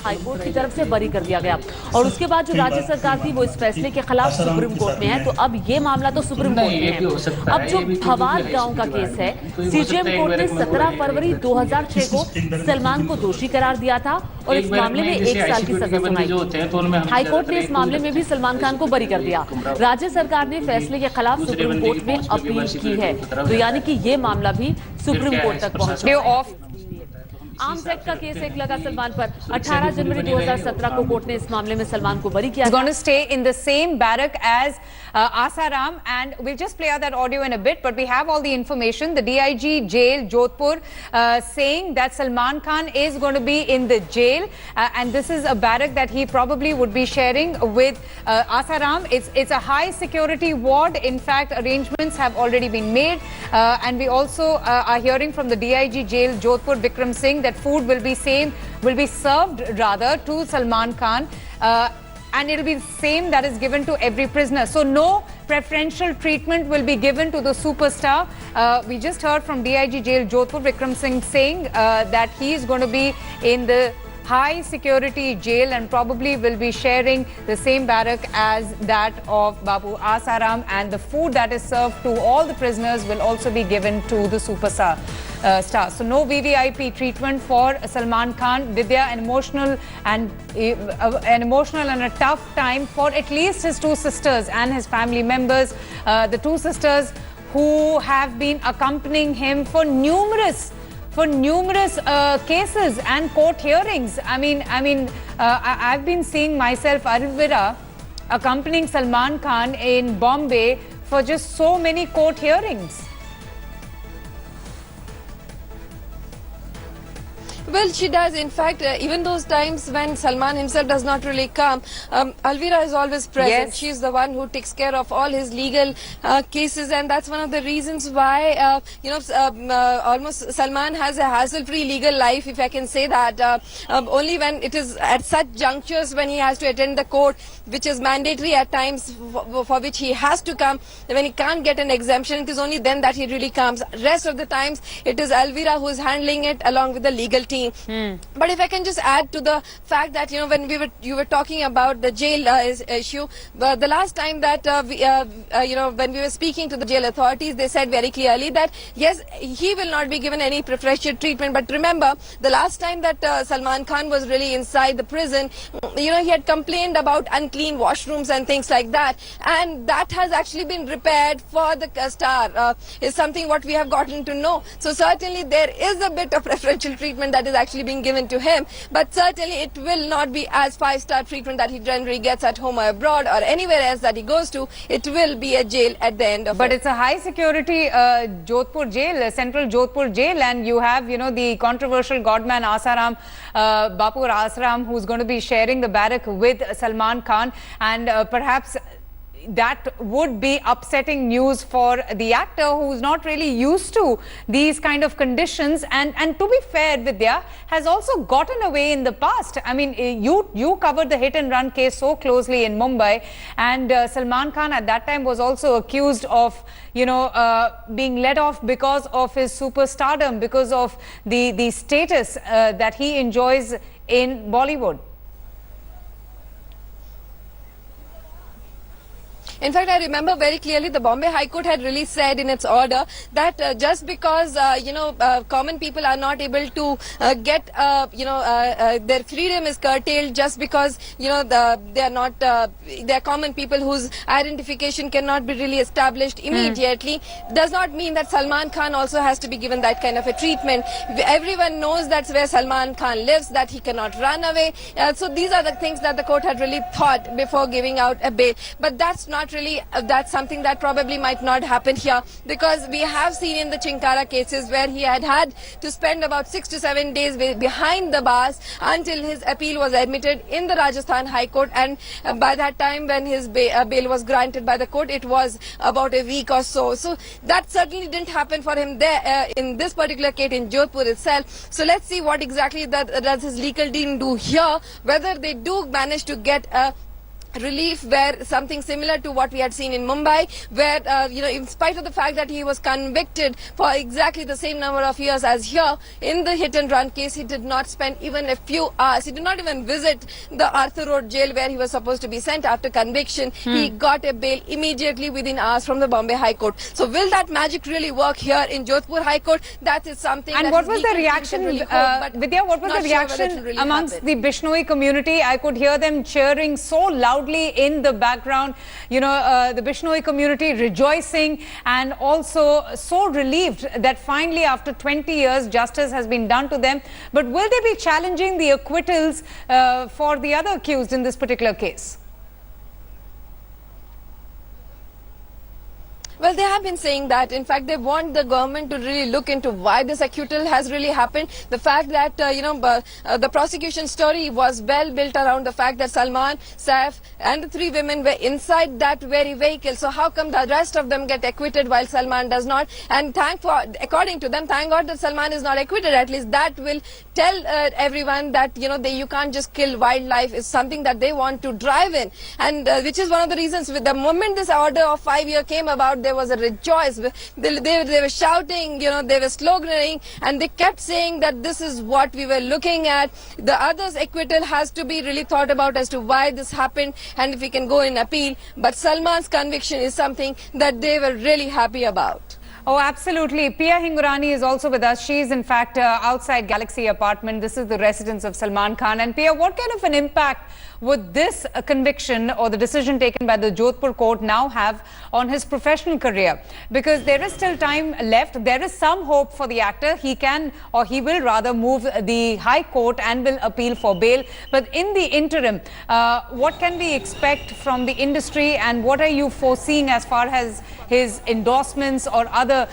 High court की तरफ से बरी कर दिया गया और उसके बाद जो राज्य सरकार थी वो इस फैसले के खिलाफ सुप्रीम कोर्ट में है। तो अब ये मामला तो सुप्रीम कोर्ट में है। अब जो भवाद गांव का केस है, सीजेएम कोर्ट ने 17 फरवरी 2006 को सलमान को दोषी करार दिया था और इस मामले में 1 साल की सजा सुनाई। हाईकोर्ट ने इस मामले में भी सलमान खान को बरी कर दिया। राज्य सरकार ने फैसले के खिलाफ सुप्रीम कोर्ट में अपील की है। तो यानी कि ये मामला भी सुप्रीम कोर्ट तक पहुंचा। आर्म्स एक्ट का केस एक लगा सलमान पर। 18 जनवरी 2017 को कोर्ट ने इस मामले में सलमान को बरी किया। He's going to stay in the same barrack as Asaram, and we'll just play out that audio in a bit, but we have all the information. The DIG jail Jodhpur saying that Salman Khan is going to be in the jail, and this is a barrack that he probably would be sharing with Asaram. It's a high security ward. In fact, arrangements have already been made, and we also are hearing from the DIG jail Jodhpur Vikram Singh that food will be served rather to Salman Khan, and it will be the same that is given to every prisoner. So no preferential treatment will be given to the superstar. We just heard from DIG jail Jodhpur Vikram Singh saying that he is going to be in the high security jail and probably will be sharing the same barrack as that of Babu Asaram, and the food that is served to all the prisoners will also be given to the superstar. So no VVIP treatment for Salman Khan. Vidya, an emotional and a tough time for at least his two sisters and his family members. The two sisters who have been accompanying him for numerous cases and court hearings. I've been seeing myself, Alvira, accompanying Salman Khan in Bombay for just so many court hearings. Well, she does. In fact, even those times when Salman himself does not really come, Alvira is always present. Yes. She's the one who takes care of all his legal cases, and that's one of the reasons why, almost Salman has a hassle-free legal life, if I can say that. Only when it is at such junctures when he has to attend the court, which is mandatory at times, for which he has to come. When he can't get an exemption, it is only then that he really comes. Rest of the times, it is Alvira who is handling it along with the legal team. But if I can just add to the fact that, when you were talking about the jail issue, the last time that when we were speaking to the jail authorities, they said very clearly that yes, he will not be given any preferential treatment. But remember, the last time that Salman Khan was really inside the prison, he had complained about unclean washrooms and things like that, and that has actually been repaired for the star, is something what we have gotten to know. So certainly there is a bit of preferential treatment that is actually being given to him, but certainly it will not be as 5-star treatment that he generally gets at home or abroad or anywhere else that he goes to. It will be a jail at the end of it. But it's a high security Jodhpur jail, central Jodhpur jail, and you have, the controversial godman Asaram, Bapur Asaram, who's going to be sharing the barrack with Salman Khan, and perhaps that would be upsetting news for the actor, who's not really used to these kind of conditions, and to be fair, Vidya has also gotten away in the past. I mean, you covered the hit and run case so closely in Mumbai, and Salman Khan at that time was also accused of being let off because of his superstardom, because of the status that he enjoys in Bollywood. In fact, I remember very clearly the Bombay High Court had really said in its order that just because, common people are not able to get, their freedom is curtailed just because, they are common people whose identification cannot be really established immediately, does not mean that Salman Khan also has to be given that kind of a treatment. Everyone knows that's where Salman Khan lives, that he cannot run away. So these are the things that the court had really thought before giving out a bail. But that's not really, that's something that probably might not happen here, because we have seen in the Chinkara cases where he had to spend about 6 to 7 days behind the bars until his appeal was admitted in the Rajasthan High Court, and by that time when his bail was granted by the court, it was about a week or so. So that certainly didn't happen for him there in this particular case in Jodhpur itself. So let's see what exactly does his legal team do here, whether they do manage to get a relief where something similar to what we had seen in Mumbai, where in spite of the fact that he was convicted for exactly the same number of years as here in the hit and run case, he did not spend even a few hours. He did not even visit the Arthur Road jail where he was supposed to be sent after conviction. He got a bail immediately within hours from the Bombay High Court. So will that magic really work here in Jodhpur High Court? That is something. And that what is was the reaction, really hope, Vidya, what was the reaction really amongst happen. the Bishnoi community? I could hear them cheering so loudly in the background, the Bishnoi community rejoicing and also so relieved that finally after 20 years justice has been done to them. But will they be challenging the acquittals for the other accused in this particular case? Well, they have been saying that. In fact, they want the government to really look into why this acquittal has really happened. The fact that, the prosecution story was well built around the fact that Salman, Saif and the three women were inside that very vehicle. So how come the rest of them get acquitted while Salman does not? And according to them, thank God that Salman is not acquitted. At least that will tell everyone that, you can't just kill wildlife is something that they want to drive in. And which is one of the reasons with the moment this order of 5 years came about, there was a rejoice. They were shouting, they were sloganing, and they kept saying that this is what we were looking at. The others' acquittal has to be really thought about as to why this happened and if we can go in appeal. But Salman's conviction is something that they were really happy about. Oh, absolutely. Pia Hingurani is also with us. She is, in fact, outside Galaxy apartment. This is the residence of Salman Khan. And Pia, what kind of an impact would this conviction or the decision taken by the Jodhpur court now have on his professional career? Because there is still time left. There is some hope for the actor. He can, or he will rather, move the High Court and will appeal for bail. But in the interim, what can we expect from the industry, and what are you foreseeing as far as his endorsements or other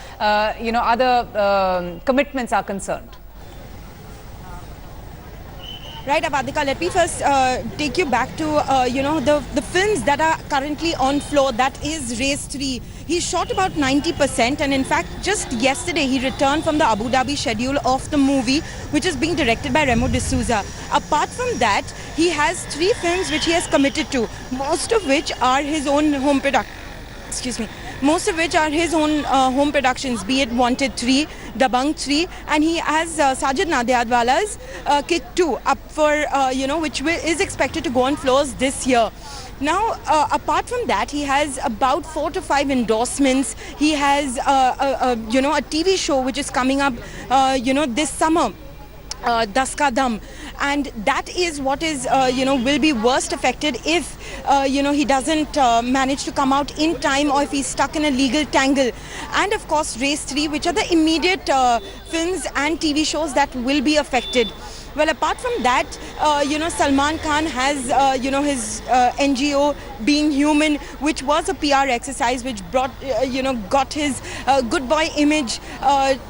commitments are concerned? Right, Abadika, let me first take you back to, the films that are currently on floor. That is Race 3. He shot about 90%, and in fact, just yesterday, he returned from the Abu Dhabi schedule of the movie, which is being directed by Remo D'Souza. Apart from that, he has 3 films which he has committed to, most of which are his own home production. Most of which are his own home productions, be it Wanted 3, Dabangg 3, and he has Sajid Nadiadwala's Kick 2 up for, which is expected to go on floors this year. Now, apart from that, he has about 4 to 5 endorsements. He has, a TV show which is coming up, this summer. Das Ka Dam, and that is what is will be worst affected if he doesn't manage to come out in time, or if he's stuck in a legal tangle. And of course Race 3, which are the immediate films and TV shows that will be affected. Well, apart from that, Salman Khan has, his NGO Being Human, which was a PR exercise which brought, got his good boy image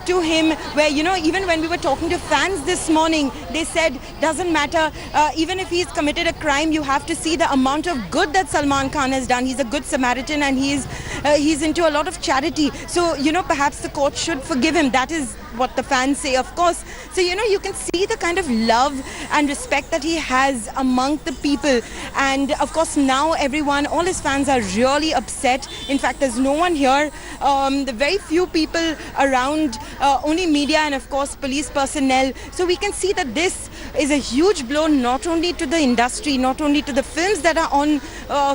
to him, where, even when we were talking to fans this morning, they said, doesn't matter, even if he's committed a crime, you have to see the amount of good that Salman Khan has done. He's a good Samaritan, and he's into a lot of charity. So, perhaps the court should forgive him. That is what the fans say, of course. So, you can see the kind of love and respect that he has among the people. And of course, now all his fans are really upset. In fact, there's no one here. The very few people around, only media and of course police personnel. So we can see that this is a huge blow, not only to the industry, not only to the films that are on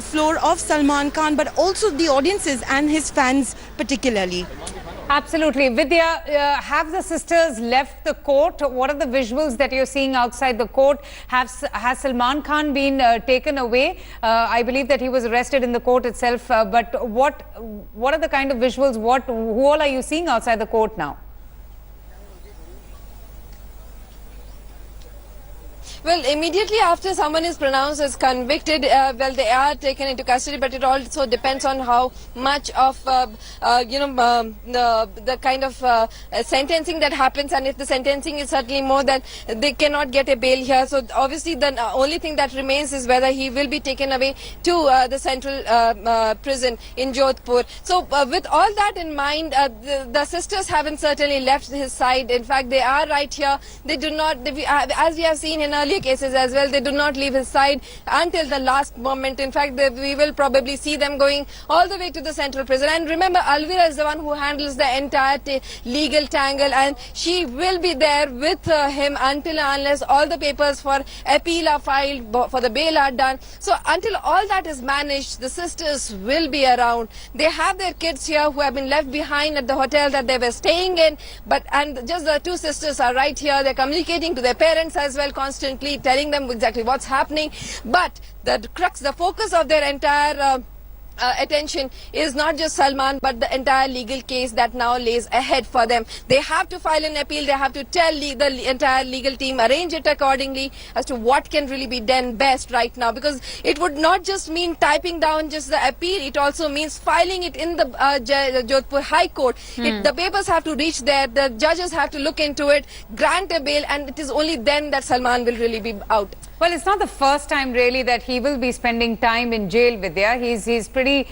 floor of Salman Khan, but also the audiences and his fans particularly. Absolutely. Vidya, have the sisters left the court? What are the visuals that you're seeing outside the court? Has Salman Khan been taken away? I believe that he was arrested in the court itself. But what are the kind of visuals? Who all are you seeing outside the court now? Well, immediately after someone is pronounced as convicted, they are taken into custody, but it also depends on how much of, the kind of sentencing that happens, and if the sentencing is certainly more, then they cannot get a bail here. So obviously the only thing that remains is whether he will be taken away to the central prison in Jodhpur. So with all that in mind, the sisters haven't certainly left his side. In fact, they are right here. They do not, as we have seen in earlier cases as well. They do not leave his side until the last moment. In fact, we will probably see them going all the way to the central prison. And remember, Alvira is the one who handles the entire legal tangle, and she will be there with him until and unless all the papers for appeal are filed, for the bail are done. So until all that is managed, the sisters will be around. They have their kids here who have been left behind at the hotel that they were staying in, and just the two sisters are right here. They're communicating to their parents as well, constantly telling them exactly what's happening. But the crux, the focus of their entire attention is not just Salman, but the entire legal case that now lays ahead for them. They have to file an appeal. They have to tell the entire legal team, arrange it accordingly as to what can really be done best right now, because it would not just mean typing down just the appeal. It also means filing it in the Jodhpur High Court. The papers have to reach there. The judges have to look into it, grant a bail, and it is only then that Salman will really be out. Well, it's not the first time really that he will be spending time in jail, Vidya. He's pretty,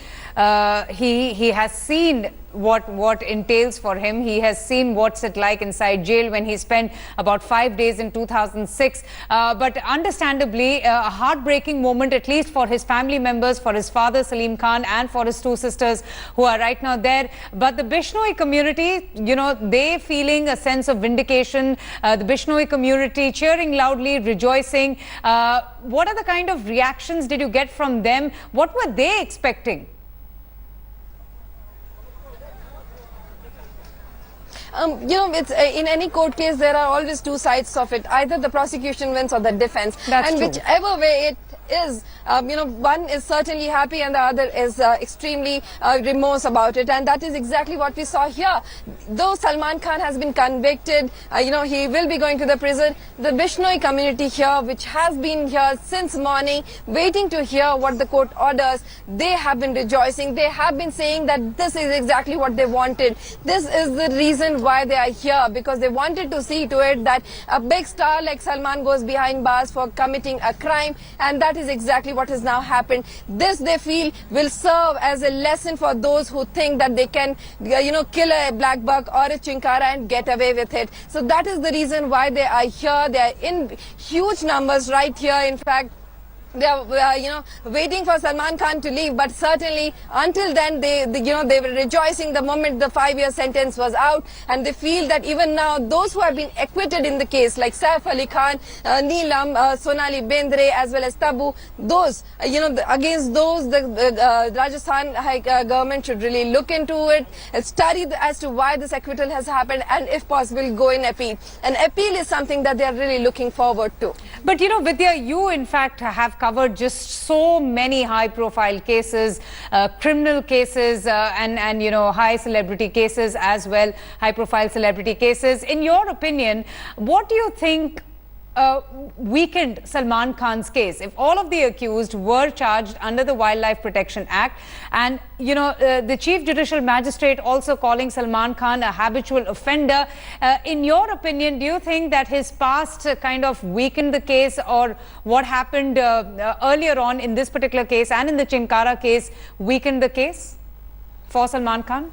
he has seen what entails for him. He has seen what's it like inside jail when he spent about 5 days in 2006. But understandably, a heartbreaking moment, at least for his family members, for his father Salman Khan and for his two sisters who are right now there. But the Bishnoi community, you know, they feeling a sense of vindication. The Bishnoi community cheering loudly, rejoicing. What are the kind of reactions did you get from them? What were they expecting? You know, it's in any court case, there are always two sides of it. Either the prosecution wins or the defense. That's and true. Whichever way it is, you know, one is certainly happy and the other is extremely remorse about it. And that is exactly what we saw here. Though Salman Khan has been convicted, you know, he will be going to the prison. The Bishnoi community here, which has been here since morning, waiting to hear what the court orders, they have been rejoicing. They have been saying that this is exactly what they wanted. This is the reason why they are here, because they wanted to see to it that a big star like Salman goes behind bars for committing a crime, and that is exactly what has now happened. This, they feel, will serve as a lesson for those who think that they can, you know, kill a Blackbuck or a Chinkara and get away with it. So that is the reason why they are here. They are in huge numbers right here. In fact, they are, you know, waiting for Salman Khan to leave, but certainly until then, they were rejoicing the moment the 5-year sentence was out, and they feel that even now, those who have been acquitted in the case, like Saif Ali Khan, Neelam, Sonali Bendre, as well as Tabu, those, you know, against those, the Rajasthan government should really look into it, study as to why this acquittal has happened, and if possible, go in appeal. An appeal is something that they are really looking forward to. But you know, Vidya, you in fact have covered just so many high-profile cases, criminal cases, and you know, high celebrity cases as well, high-profile celebrity cases. In your opinion, what do you think weakened Salman Khan's case? If all of the accused were charged under the Wildlife Protection Act, and you know, the Chief Judicial Magistrate also calling Salman Khan a habitual offender, in your opinion, do you think that his past kind of weakened the case, or what happened earlier on in this particular case and in the Chinkara case weakened the case for Salman Khan?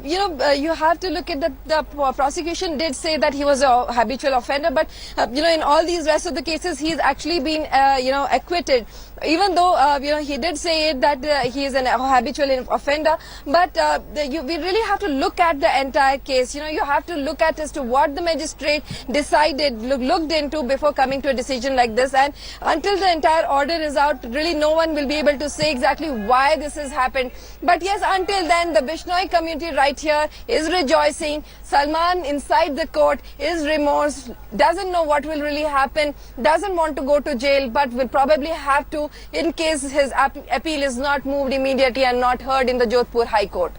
You know, you have to look at the prosecution did say that he was a habitual offender, but you know, in all these rest of the cases, he's actually been you know, acquitted. Even though you know, he did say it that he is an habitual offender, but we really have to look at the entire case. You know, you have to look at as to what the magistrate decided, looked into before coming to a decision like this. And until the entire order is out, really no one will be able to say exactly why this has happened. But yes, until then, the Bishnoi community right here is rejoicing. Salman inside the court is remorse, doesn't know what will really happen, doesn't want to go to jail, but will probably have to in case his appeal is not moved immediately and not heard in the Jodhpur High Court.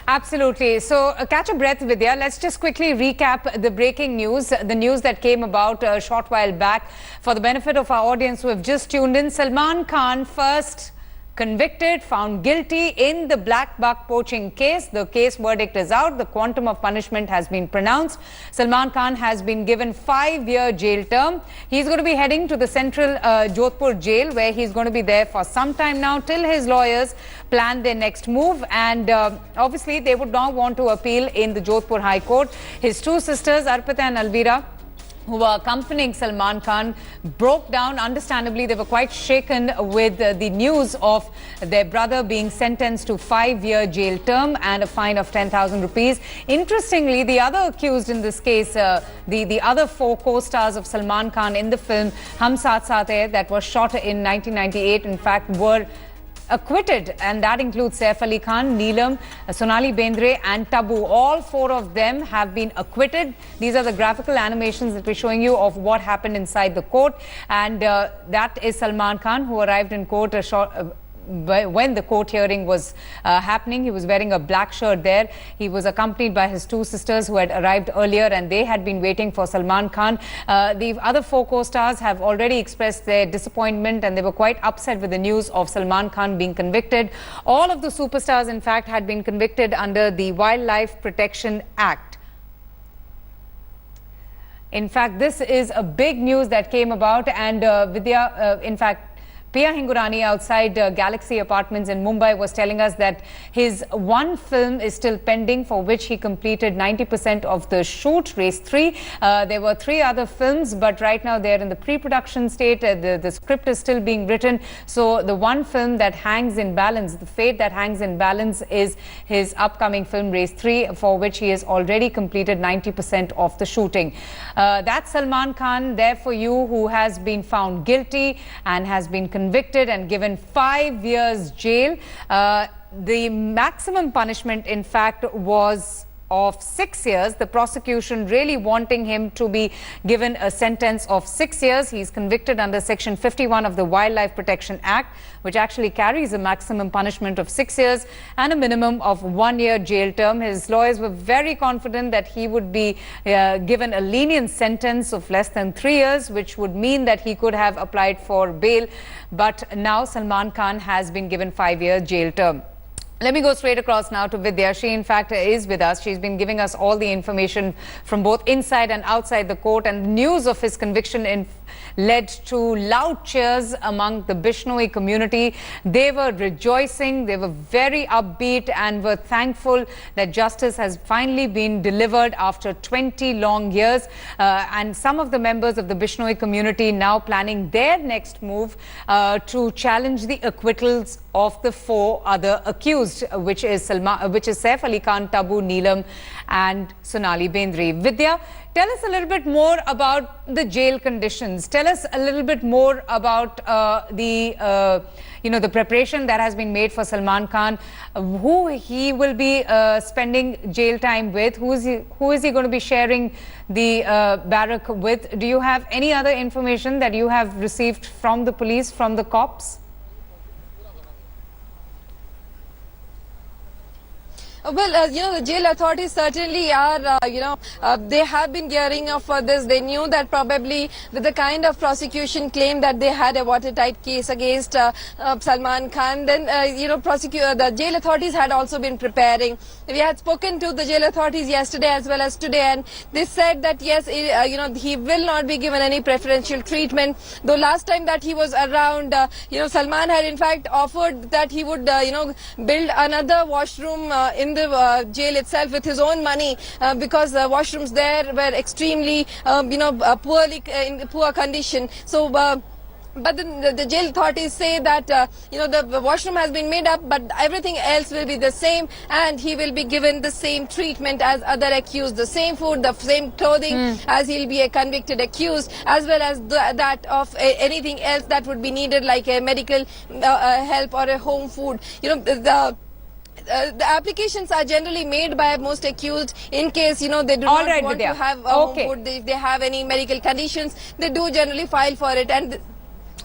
Absolutely. So catch a breath, Vidya. Let's just quickly recap the breaking news, the news that came about a short while back for the benefit of our audience who have just tuned in. Salman Khan first convicted, found guilty in the Blackbuck Poaching case. The case verdict is out. The quantum of punishment has been pronounced. Salman Khan has been given 5-year jail term. He's going to be heading to the central Jodhpur jail, where he's going to be there for some time now, till his lawyers plan their next move. And obviously, they would not want to appeal in the Jodhpur High Court. His two sisters, Arpita and Alvira, who were accompanying Salman Khan, broke down. Understandably, they were quite shaken with the news of their brother being sentenced to 5-year jail term and a fine of 10,000 rupees. Interestingly, the other accused in this case, the other 4 co-stars of Salman Khan in the film Hum Saath Saath Hai, that was shot in 1998, in fact, were acquitted, and that includes Saif Ali Khan, Neelam, Sonali Bendre and Tabu. All 4 of them have been acquitted. These are the graphical animations that we're showing you of what happened inside the court, and that is Salman Khan, who arrived in court when the court hearing was happening. He was wearing a black shirt there. He was accompanied by his 2 sisters who had arrived earlier, and they had been waiting for Salman Khan. The other 4 co-stars have already expressed their disappointment, and they were quite upset with the news of Salman Khan being convicted. All of the superstars, in fact, had been convicted under the Wildlife Protection Act. In fact, this is a big news that came about, and Vidya, in fact, Pia Hingurani outside Galaxy Apartments in Mumbai was telling us that his one film is still pending, for which he completed 90% of the shoot, Race 3. There were 3 other films, but right now they're in the pre-production state. The script is still being written. So the one film that hangs in balance, the fate that hangs in balance, is his upcoming film, Race 3, for which he has already completed 90% of the shooting. That's Salman Khan there for you, who has been found guilty and has been convicted and given 5 years jail. The maximum punishment, in fact, was of 6 years. The prosecution really wanting him to be given a sentence of 6 years. He's convicted under Section 51 of the Wildlife Protection Act, which actually carries a maximum punishment of 6 years and a minimum of 1-year jail term. His lawyers were very confident that he would be given a lenient sentence of less than 3 years, which would mean that he could have applied for bail. But now Salman Khan has been given 5-year jail term. Let me go straight across now to Vidya. She, in fact, is with us. She's been giving us all the information from both inside and outside the court. And the news of his conviction led to loud cheers among the Bishnoi community. They were rejoicing. They were very upbeat and were thankful that justice has finally been delivered after 20 long years. And some of the members of the Bishnoi community now planning their next move to challenge the acquittals of the 4 other accused, which is Saif Ali Khan, Tabu, Neelam and Sonali Bendre. Vidya, tell us a little bit more about the jail conditions. Tell us a little bit more about the preparation that has been made for Salman Khan, who he will be spending jail time with, who is he going to be sharing the barrack with. Do you have any other information that you have received from the police, from the cops? Well, the jail authorities certainly are, they have been gearing up for this. They knew that probably with the kind of prosecution claim that they had a watertight case against Salman Khan, then, the jail authorities had also been preparing. We had spoken to the jail authorities yesterday as well as today, and they said that, yes, he will not be given any preferential treatment. Though last time that he was around, Salman had in fact offered that he would, build another washroom in the jail itself with his own money, because the washrooms there were extremely, in poor condition. So, but the jail authorities say that, the washroom has been made up, but everything else will be the same, and he will be given the same treatment as other accused, the same food, the same clothing as he'll be a convicted accused, as well as that of anything else that would be needed, like a medical help or a home food. The applications are generally made by most accused in case, they do not want to have home food. If they have any medical conditions, they do generally file for it. And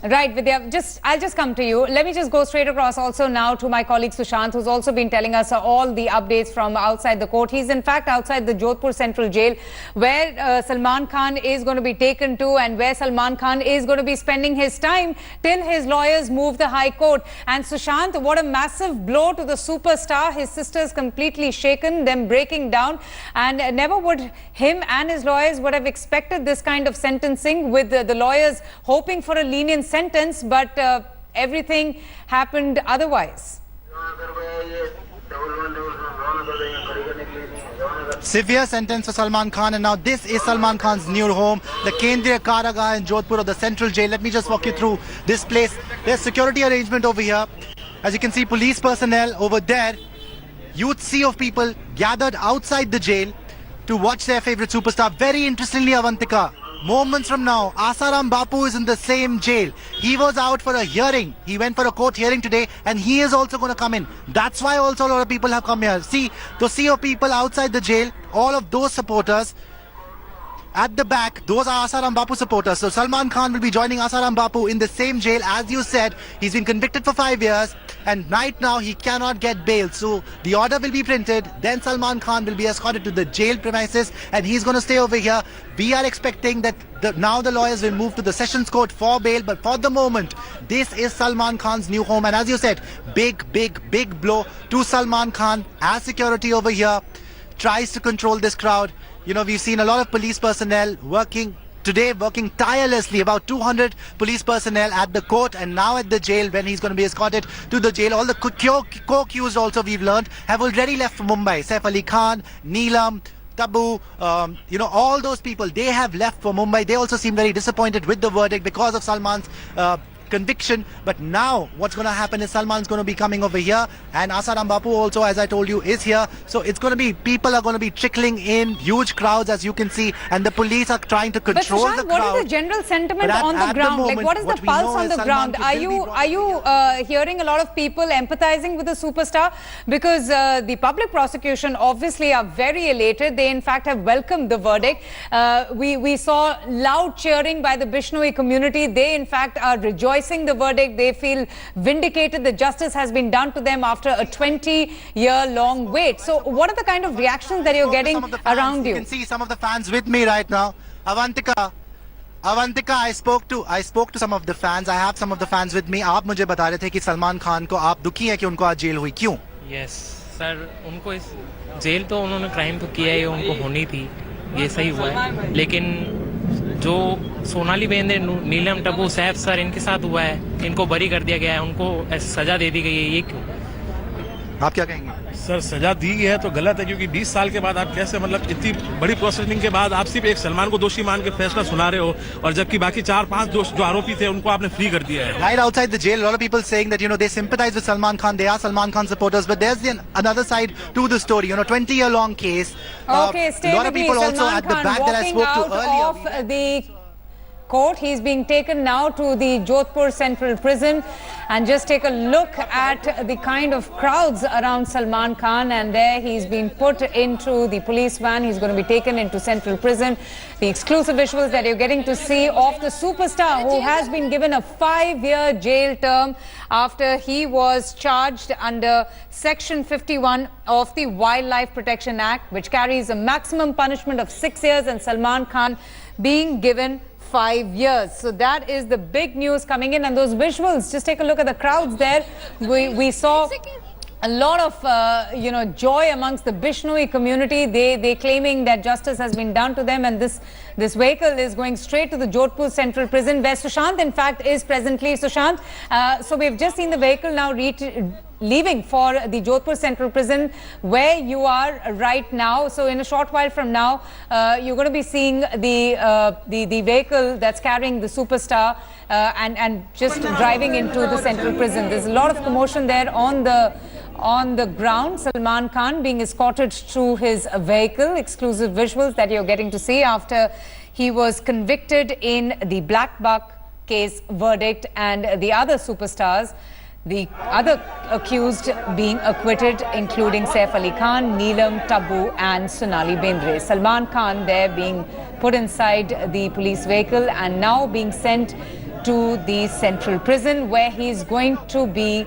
Right, Vidya, I'll just come to you. Let me just go straight across also now to my colleague Sushant, who's also been telling us all the updates from outside the court. He's in fact outside the Jodhpur Central Jail, where Salman Khan is going to be taken to, and where Salman Khan is going to be spending his time till his lawyers move the High Court. And Sushant, what a massive blow to the superstar. His sister's completely shaken, them breaking down, and never would him and his lawyers would have expected this kind of sentencing, with the lawyers hoping for a lenient sentence, but everything happened otherwise. Severe sentence for Salman Khan, and now this is Salman Khan's new home, the Kendriya Karagah in Jodhpur, or the Central Jail. Let me just walk you through this place. There's security arrangement over here. As you can see, police personnel over there. Huge sea of people gathered outside the jail to watch their favorite superstar. Very interestingly, Avantika, moments from now, Asaram Bapu is in the same jail. He was out for a hearing. He went for a court hearing today, and he is also going to come in. That's why also a lot of people have come here. See, the sea of people outside the jail, all of those supporters. At the back, those are Asaram Bapu supporters. So Salman Khan will be joining Asaram Bapu in the same jail. As you said, he's been convicted for 5 years, and right now he cannot get bail. So the order will be printed. Then Salman Khan will be escorted to the jail premises, and he's going to stay over here. We are expecting that now the lawyers will move to the Sessions Court for bail. But for the moment, this is Salman Khan's new home. And as you said, big blow to Salman Khan as security over here tries to control this crowd. You know, we've seen a lot of police personnel working tirelessly, about 200 police personnel at the court and now at the jail when he's going to be escorted to the jail. All the co-accused also, we've learned, have already left for Mumbai. Saif Ali Khan, Neelam, Tabu, all those people, they have left for Mumbai. They also seem very disappointed with the verdict because of Salman's conviction. But now what's going to happen is Salman's going to be coming over here, and Asaram Bapu also, as I told you, is here. So it's going to be, people are going to be trickling in, huge crowds, as you can see, and the police are trying to control the crowd. What is the general sentiment on the ground? Like, what is the pulse on the ground? Are you hearing a lot of people empathizing with the superstar? Because the public prosecution obviously are very elated. They in fact have welcomed the verdict. We saw loud cheering by the Bishnoi community. They in fact are rejoicing the verdict. They feel vindicated. The justice has been done to them after a 20-year-long wait. So what are the kind of reactions that you're getting around you? You can see some of the fans with me right now. Avantika, I spoke to some of the fans. I have some of the fans with me. आप मुझे बता रहे थे कि सलमान खान को आप दुखी हैं कि उनको आज जेल हुई, क्यों? Yes, सर, उनको इस जेल तो उन्होंने क्राइम तो किया है, उनको होनी थी, ये सही हुआ है, लेकिन जो सोनाली बेंद्रे, नीलम टबू, सैफ सर, इनके साथ हुआ है, इनको बरी कर दिया गया है, उनको सजा दे दी गई है, ये क्यों? आप क्या कहेंगे? सर, सजा दी है तो गलत है, क्योंकि 20 साल के बाद आप कैसे, मतलब इतनी बड़ी प्रोसेसिंग के बाद आप सिर्फ एक सलमान को दोषी मान के फैसला सुना रहे हो, और जबकि बाकी 4-5 जो आरोपी थे उनको आपने फ्री कर दिया है. Right outside the jail, a lot of people saying that, they sympathize with Salman Khan, they are Salman Khan supporters, but there's another side to the story. 20-year-long case. Okay, stay a lot of people Salman also at the Khan back that I spoke to earlier. Of the court. He's being taken now to the Jodhpur Central Prison, and just take a look at the kind of crowds around Salman Khan, and there he's been put into the police van. He's going to be taken into Central Prison. The exclusive visuals that you're getting to see of the superstar, who has been given a 5-year jail term after he was charged under Section 51 of the Wildlife Protection Act, which carries a maximum punishment of 6 years, and Salman Khan being given 5 years. So that is the big news coming in, and those visuals, just take a look at the crowds there. We saw a lot of joy amongst the Bishnoi community. They claiming that justice has been done to them, and this vehicle is going straight to the Jodhpur Central Prison, where Sushant in fact is presently. Sushant, so we've just seen the vehicle now leaving for the Jodhpur Central Prison, where you are right now. So in a short while from now, you're going to be seeing the vehicle that's carrying the superstar and just driving into the Central Prison. There's a lot of commotion there on the ground. Salman Khan being escorted to his vehicle. Exclusive visuals that you're getting to see after he was convicted in the Blackbuck case verdict, and the other superstars, the other accused being acquitted, including Saif Ali Khan, Neelam, Tabu and Sonali Bendre. Salman Khan there being put inside the police vehicle and now being sent to the central prison, where he is going to be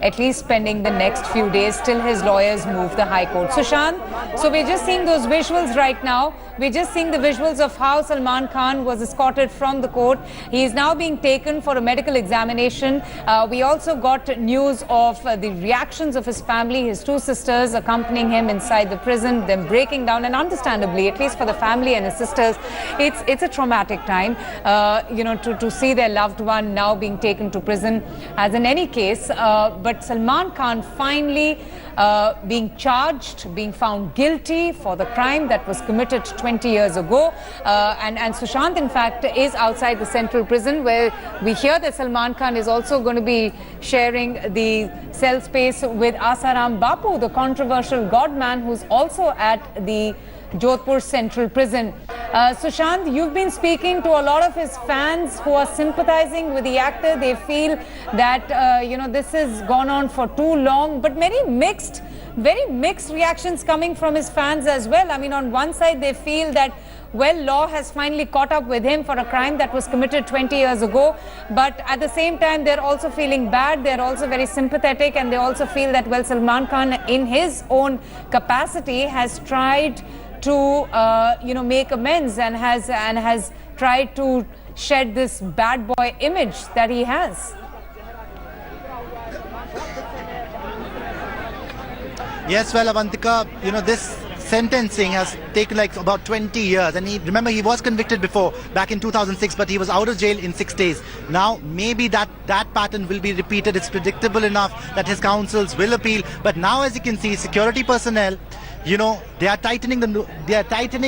at least spending the next few days till his lawyers move the High Court. Sushant, so we're just seeing those visuals right now. We're just seeing the visuals of how Salman Khan was escorted from the court. He is now being taken for a medical examination. We also got news of the reactions of his family, his two sisters accompanying him inside the prison, them breaking down, and understandably, at least for the family and his sisters, it's a traumatic time, to see their loved one now being taken to prison. As in any case, but Salman Khan finally being charged, being found guilty for the crime that was committed 20 years ago. And Sushant, in fact, is outside the central prison, where we hear that Salman Khan is also going to be sharing the cell space with Asaram Bapu, the controversial godman who's also at the Jodhpur Central Prison. Sushant, you've been speaking to a lot of his fans who are sympathizing with the actor. They feel that, this has gone on for too long, but very mixed reactions coming from his fans as well. I mean, on one side, they feel that, well, law has finally caught up with him for a crime that was committed 20 years ago. But at the same time, they're also feeling bad. They're also very sympathetic. And they also feel that, well, Salman Khan, in his own capacity, has tried to make amends and has tried to shed this bad boy image that he has. Yes, well, Avantika, this sentencing has taken like about 20 years, and remember he was convicted before, back in 2006, but he was out of jail in 6 days. Now maybe that pattern will be repeated. It's predictable enough that his counsels will appeal, but now, as you can see, security personnel, they are tightening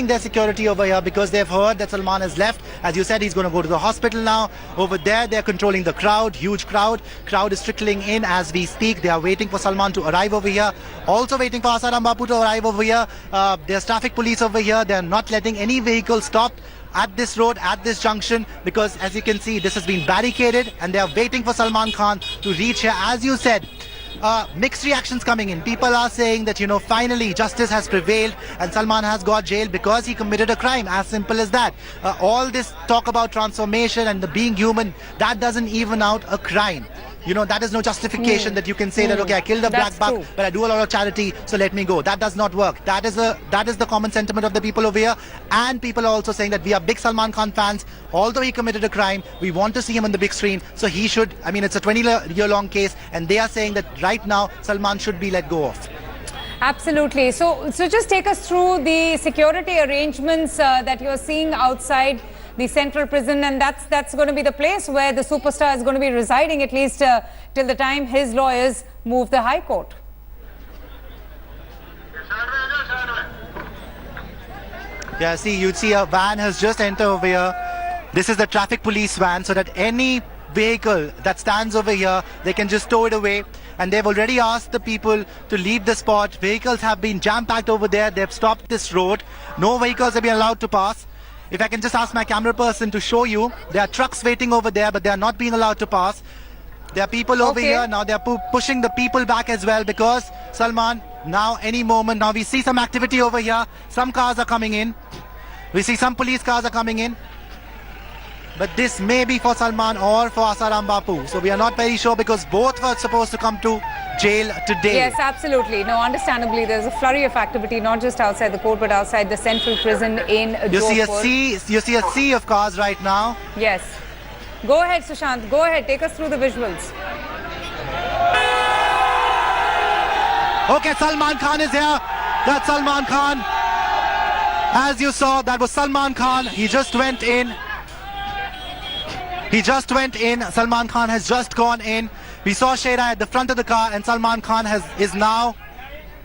their security over here because they've heard that Salman has left. As you said, he's going to go to the hospital now. Over there, they're controlling the crowd, huge crowd. Crowd is trickling in as we speak. They are waiting for Salman to arrive over here. Also waiting for Asaram Bapu to arrive over here. There's traffic police over here. They're not letting any vehicle stop at this road, at this junction, because as you can see, this has been barricaded and they are waiting for Salman Khan to reach here. As you said, mixed reactions coming in. People are saying that, finally justice has prevailed and Salman has got jailed because he committed a crime. As simple as that. All this talk about transformation and the being human, that doesn't even out a crime. That is no justification that you can say that, okay, I killed a black buck, but I do a lot of charity, so let me go. That does not work. That is the common sentiment of the people over here. And people are also saying that we are big Salman Khan fans. Although he committed a crime, we want to see him on the big screen. So he should, it's a 20-year-long case. And they are saying that right now, Salman should be let go of. Absolutely. So just take us through the security arrangements that you're seeing outside the central prison, and that's going to be the place where the superstar is going to be residing, at least till the time his lawyers move the High Court. Yeah, see, you'd see a van has just entered over here. This is the traffic police van, so that any vehicle that stands over here, they can just tow it away. And they've already asked the people to leave the spot. Vehicles have been jam-packed over there. They've stopped this road. No vehicles have been allowed to pass. If I can just ask my camera person to show you, there are trucks waiting over there, but they are not being allowed to pass. There are people over here. Now they're pushing the people back as well because Salman, now any moment, now we see some activity over here. Some cars are coming in. We see some police cars are coming in. But this may be for Salman or for Asaram Bapu. So we are not very sure because both were supposed to come to jail today. Yes, absolutely. No, understandably, there's a flurry of activity, not just outside the court, but outside the central prison in Jodhpur. You see a sea of cars right now. Yes. Go ahead, Sushant. Go ahead. Take us through the visuals. Okay, Salman Khan is here. That's Salman Khan. As you saw, that was Salman Khan. He just went in. Salman Khan has just gone in. We saw Shera at the front of the car, and Salman Khan is now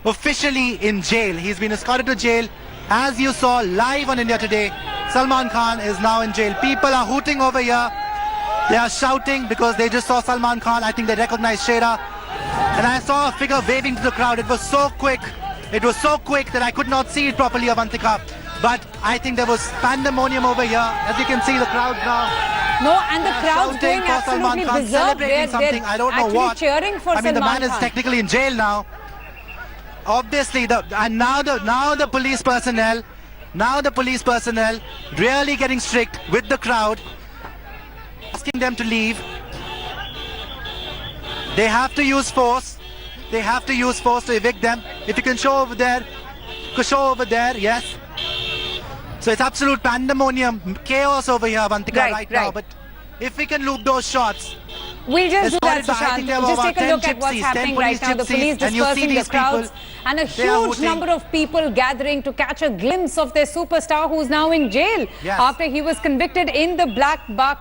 officially in jail. He's been escorted to jail. As you saw live on India Today, Salman Khan is now in jail. People are hooting over here. They are shouting because they just saw Salman Khan. I think they recognized Shera. And I saw a figure waving to the crowd. It was so quick. It was so quick that I could not see it properly, Avantika. But I think there was pandemonium over here. As you can see, the crowd now. No, and the crowd's going absolutely berserk. Celebrating something, I don't know what. Cheering for the man is technically in jail now. Obviously, now the police personnel really getting strict with the crowd. asking them to leave. They have to use force. They have to use force to evict them. If you can show over there, yes. So it's absolute pandemonium, chaos over here, Avantika, right now. But if we can loop those shots. We'll just do that, Escorted by, Sushant. Just take a look at gypsies, what's happening 10 right now. The police and you see dispersing the these people, crowds and a they are huge hooting. number of people gathering to catch a glimpse of their superstar who's now in jail after he was convicted in the Blackbuck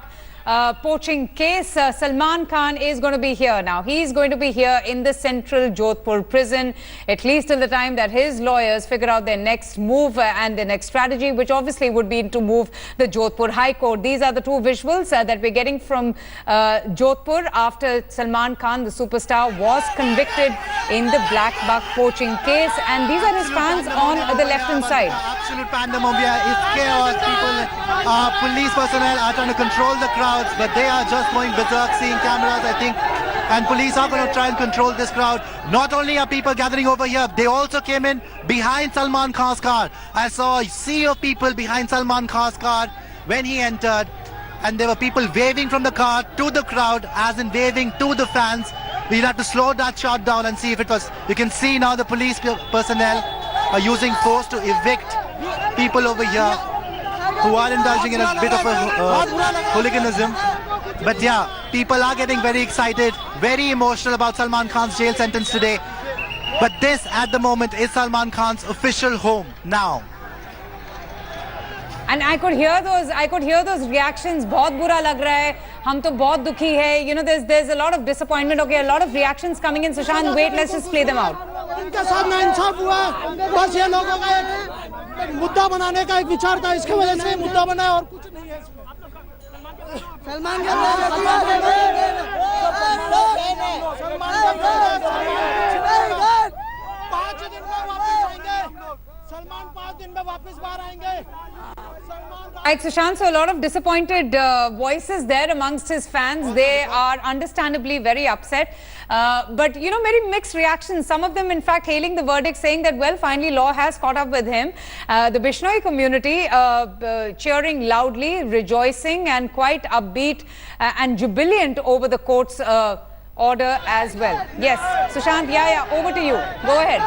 poaching case. Salman Khan is going to be here now. He's going to be here in the central Jodhpur prison, at least till the time that his lawyers figure out their next move and their next strategy, which obviously would be to move the Jodhpur High Court. These are the two visuals that we're getting from Jodhpur after Salman Khan, the superstar, was convicted in the Blackbuck poaching case. And these are his fans on the left-hand side. Absolute pandemonium. It's chaos. People, police personnel are trying to control the crowd. But they are just going berserk, seeing cameras, I think. And police are going to try and control this crowd. Not only are people gathering over here, they also came in behind Salman Khan's car. I saw a sea of people behind Salman Khan's car when he entered. And there were people waving from the car to the crowd, as in waving to the fans. We'll have to slow that shot down and see if it was... You can see now the police personnel are using force to evict people over here who are indulging in a bit of a hooliganism. But yeah, people are getting very excited, very emotional about Salman Khan's jail sentence today. But this, at the moment, is Salman Khan's official home now. And I could hear those reactions. बहुत बुरा लग रहा है. हम तो बहुत दुखी है. You know, there's a lot of disappointment. Okay, a lot of reactions coming in. Sushant, wait, let's just play them out. इनके साथ नाइंसाफ हुआ. बस ये लोगों का एक मुद्दा बनाने का एक विचार था. इसके वजह से मुद्दा बना और कुछ नहीं है इसमें. Salman Right, Sushant, so a lot of disappointed voices there amongst his fans. They are understandably very upset. But, you know, very mixed reactions. Some of them, in fact, hailing the verdict, saying that, well, finally law has caught up with him. The Bishnoi community cheering loudly, rejoicing and quite upbeat and jubilant over the court's order as well. Yes, Sushant, over to you. Go ahead.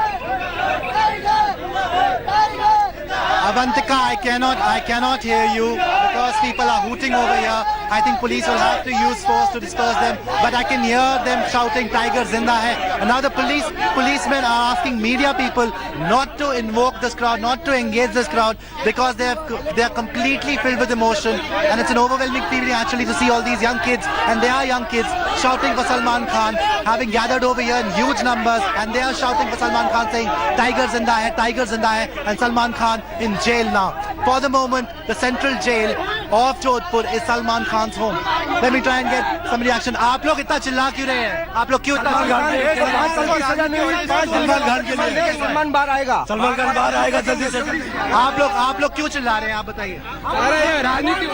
Avantika, I cannot hear you because people are hooting over here. I think police will have to use force to disperse them, but I can hear them shouting "Tiger Zinda hai." And now the policemen are asking media people not to invoke this crowd, not to engage this crowd, because they are completely filled with emotion, and it's an overwhelming feeling actually to see all these young kids, and they are young kids, shouting for Salman Khan, having gathered over here in huge numbers, and they are shouting for Salman Khan, saying "Tiger Zinda hai, Tiger Zinda hai," and Salman Khan in jail now. For the moment, the central jail of Jodhpur is Salman Khan's home. Let me try and get some reaction. आप लोग इतना चिल्ला क्यों रहे हैं? आप लोग क्यों इतना सलमान बाहर आएगा. सलमान खान बाहर आएगा जल्दी से. आप लोग क्यों चिल्ला रहे हैं? आप बताइए. राजनीति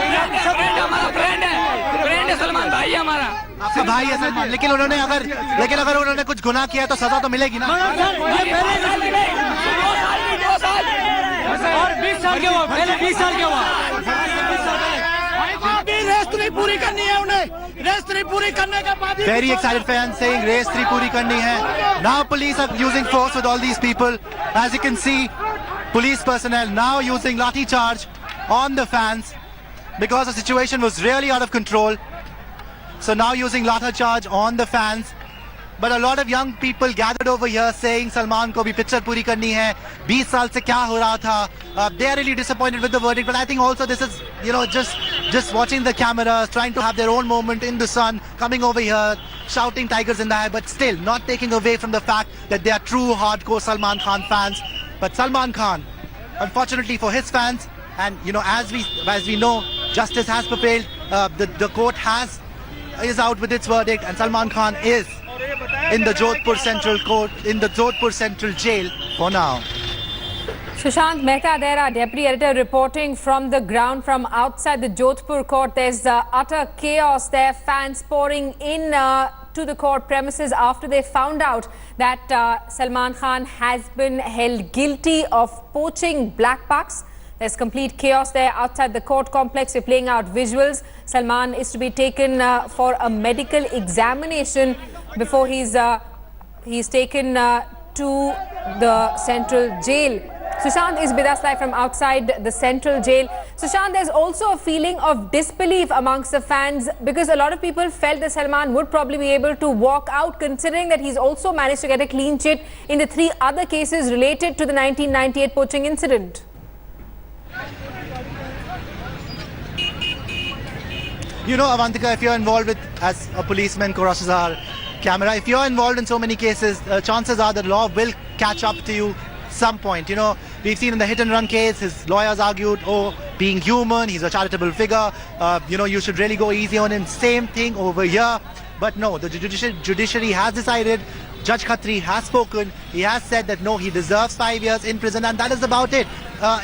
फ्रेंड है सलमान भाई है हमारा. आपका भाई है सलमान, लेकिन अगर उन्होंने कुछ गुनाह किया तो सजा तो मिलेगी ना. और 20 साल के हुआ, पहले 20 साल के हुआ. रेस 3 पूरी करनी है उन्हें. रेस 3 पूरी करने के बाद Very excited fans saying race 3 पूरी करनी है. Now police are using force with all these people. As you can see, police personnel now using lathi charge on the fans because the situation was really out of control. So now using lathi charge on the fans. But a lot of young people gathered over here saying Salman ko bhi picture puri karni hai. 20 saal se kya ho raha tha. They are really disappointed with the verdict. But I think also this is, you know, just watching the cameras, trying to have their own moment in the sun, coming over here, shouting Tigers in the eye, but still not taking away from the fact that they are true hardcore Salman Khan fans. But Salman Khan, unfortunately for his fans, and you know, as we know, justice has prevailed. The court is out with its verdict, and Salman Khan is in the Jodhpur Central Court, in the Jodhpur Central Jail for now. Sushant Mehta there, our deputy editor, reporting from the ground from outside the Jodhpur court. There's utter chaos there, fans pouring in to the court premises after they found out that Salman Khan has been held guilty of poaching blackbucks. There's complete chaos there outside the court complex. We're playing out visuals. Salman is to be taken for a medical examination before he's taken to the central jail. Sushant is with us live from outside the central jail. Sushant, there's also a feeling of disbelief amongst the fans because a lot of people felt that Salman would probably be able to walk out, considering that he's also managed to get a clean sheet in the 3 other cases related to the 1998 poaching incident. You know, Avantika, if you're involved with, as a policeman crosses our camera, if you're involved in so many cases, chances are the law will catch up to you some point. You know, we've seen in the hit and run case, his lawyers argued, oh, being human, he's a charitable figure, you know, you should really go easy on him. Same thing over here. But no, the judiciary has decided, Judge Khatri has spoken, he has said that no, he deserves 5 years in prison, and that is about it.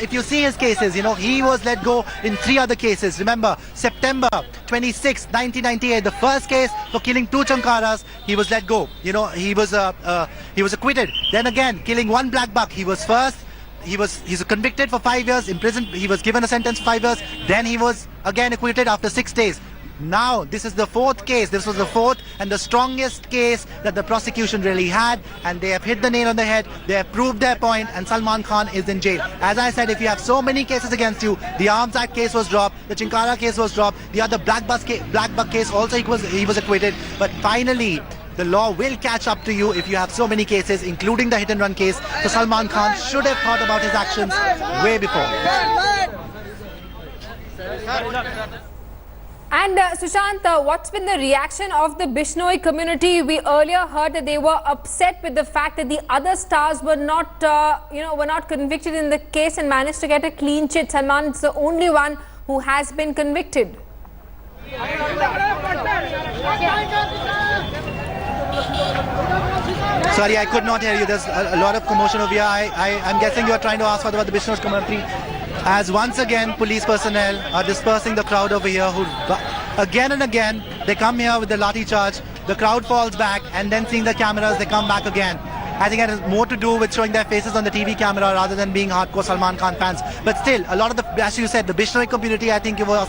If you see his cases, you know, he was let go in 3 other cases. Remember, September 26, 1998, the first case for killing 2 chankaras, he was let go. You know, he was acquitted. Then again, killing 1 black buck, he was first. He's convicted for 5 years in prison. He was given a sentence for 5 years. Then he was again acquitted after 6 days. Now, this is the 4th case. This was the 4th and the strongest case that the prosecution really had, and they have hit the nail on the head. They have proved their point, and Salman Khan is in jail. As I said, if you have so many cases against you, the Arms Act case was dropped, the Chinkara case was dropped, the other Blackbuck case also he was acquitted. But finally, the law will catch up to you if you have so many cases, including the hit and run case. So Salman Khan should have thought about his actions way before. And Sushant, what's been the reaction of the Bishnoi community? We earlier heard that they were upset with the fact that the other stars were not, were not convicted in the case and managed to get a clean sheet. Salman's the only one who has been convicted. Sorry, I could not hear you. There's a lot of commotion over here. I'm guessing you are trying to ask about the Bishnoi community. As once again, police personnel are dispersing the crowd over here, who again and again, they come here with the lathi charge, the crowd falls back, and then seeing the cameras, they come back again. I think it has more to do with showing their faces on the TV camera rather than being hardcore Salman Khan fans. But still, a lot of the, as you said, the Bishnoi community, I think you were